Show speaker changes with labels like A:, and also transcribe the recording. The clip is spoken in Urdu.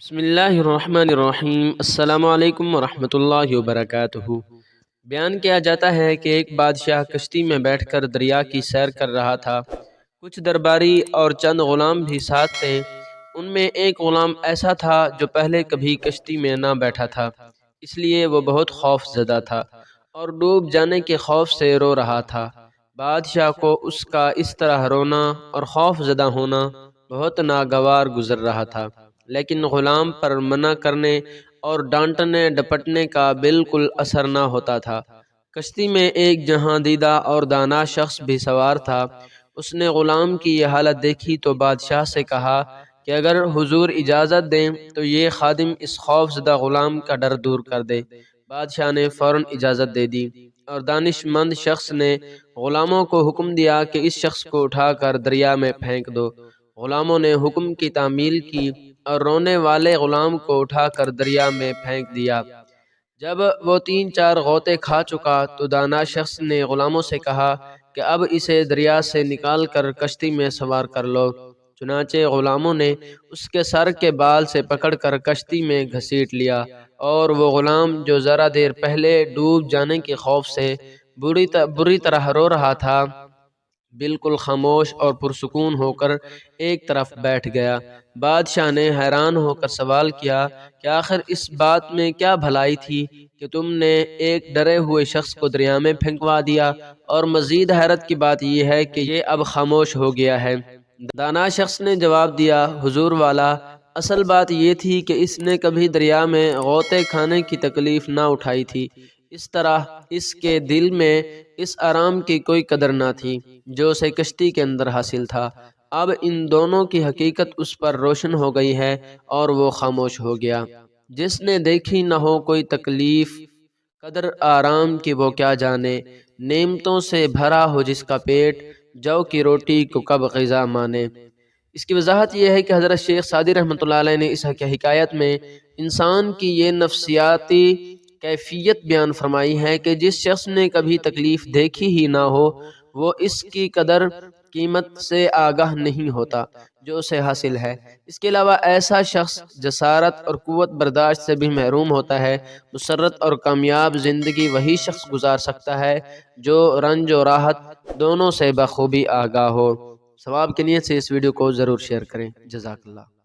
A: بسم اللہ الرحمن الرحیم۔ السلام علیکم ورحمۃ اللہ وبرکاتہ۔ بیان کیا جاتا ہے کہ ایک بادشاہ کشتی میں بیٹھ کر دریا کی سیر کر رہا تھا۔ کچھ درباری اور چند غلام بھی ساتھ تھے۔ ان میں ایک غلام ایسا تھا جو پہلے کبھی کشتی میں نہ بیٹھا تھا، اس لیے وہ بہت خوف زدہ تھا اور ڈوب جانے کے خوف سے رو رہا تھا۔ بادشاہ کو اس کا اس طرح رونا اور خوف زدہ ہونا بہت ناگوار گزر رہا تھا، لیکن غلام پر منع کرنے اور ڈانٹنے ڈپٹنے کا بالکل اثر نہ ہوتا تھا۔ کشتی میں ایک جہاں دیدہ اور دانا شخص بھی سوار تھا۔ اس نے غلام کی یہ حالت دیکھی تو بادشاہ سے کہا کہ اگر حضور اجازت دیں تو یہ خادم اس خوف زدہ غلام کا ڈر دور کر دے۔ بادشاہ نے فوراً اجازت دے دی اور دانش مند شخص نے غلاموں کو حکم دیا کہ اس شخص کو اٹھا کر دریا میں پھینک دو۔ غلاموں نے حکم کی تعمیل کی اور رونے والے غلام کو اٹھا کر دریا میں پھینک دیا۔ جب وہ 3-4 غوطے کھا چکا تو دانا شخص نے غلاموں سے کہا کہ اب اسے دریا سے نکال کر کشتی میں سوار کر لو۔ چنانچہ غلاموں نے اس کے سر کے بال سے پکڑ کر کشتی میں گھسیٹ لیا، اور وہ غلام جو ذرا دیر پہلے ڈوب جانے کے خوف سے بری طرح رو رہا تھا، بالکل خاموش اور پرسکون ہو کر ایک طرف بیٹھ گیا۔ بادشاہ نے حیران ہو کر سوال کیا کہ آخر اس بات میں کیا بھلائی تھی کہ تم نے ایک ڈرے ہوئے شخص کو دریا میں پھینکوا دیا، اور مزید حیرت کی بات یہ ہے کہ یہ اب خاموش ہو گیا ہے۔ دانا شخص نے جواب دیا، حضور والا، اصل بات یہ تھی کہ اس نے کبھی دریا میں غوطے کھانے کی تکلیف نہ اٹھائی تھی، اس طرح اس کے دل میں اس آرام کی کوئی قدر نہ تھی جو اسے کشتی کے اندر حاصل تھا۔ اب ان دونوں کی حقیقت اس پر روشن ہو گئی ہے اور وہ خاموش ہو گیا۔ جس نے دیکھی نہ ہو کوئی تکلیف، قدر آرام کی وہ کیا جانے، نعمتوں سے بھرا ہو جس کا پیٹ، جو کی روٹی کو کب غذا مانے۔ اس کی وضاحت یہ ہے کہ حضرت شیخ سعدی رحمۃ اللہ علیہ نے اس حکایت میں انسان کی یہ نفسیاتی کیفیت بیان فرمائی ہے کہ جس شخص نے کبھی تکلیف دیکھی ہی نہ ہو، وہ اس کی قدر قیمت سے آگاہ نہیں ہوتا جو اسے حاصل ہے۔ اس کے علاوہ ایسا شخص جسارت اور قوت برداشت سے بھی محروم ہوتا ہے۔ مسرت اور کامیاب زندگی وہی شخص گزار سکتا ہے جو رنج و راحت دونوں سے بخوبی آگاہ ہو۔ ثواب کی نیت سے اس ویڈیو کو ضرور شیئر کریں۔ جزاک اللہ۔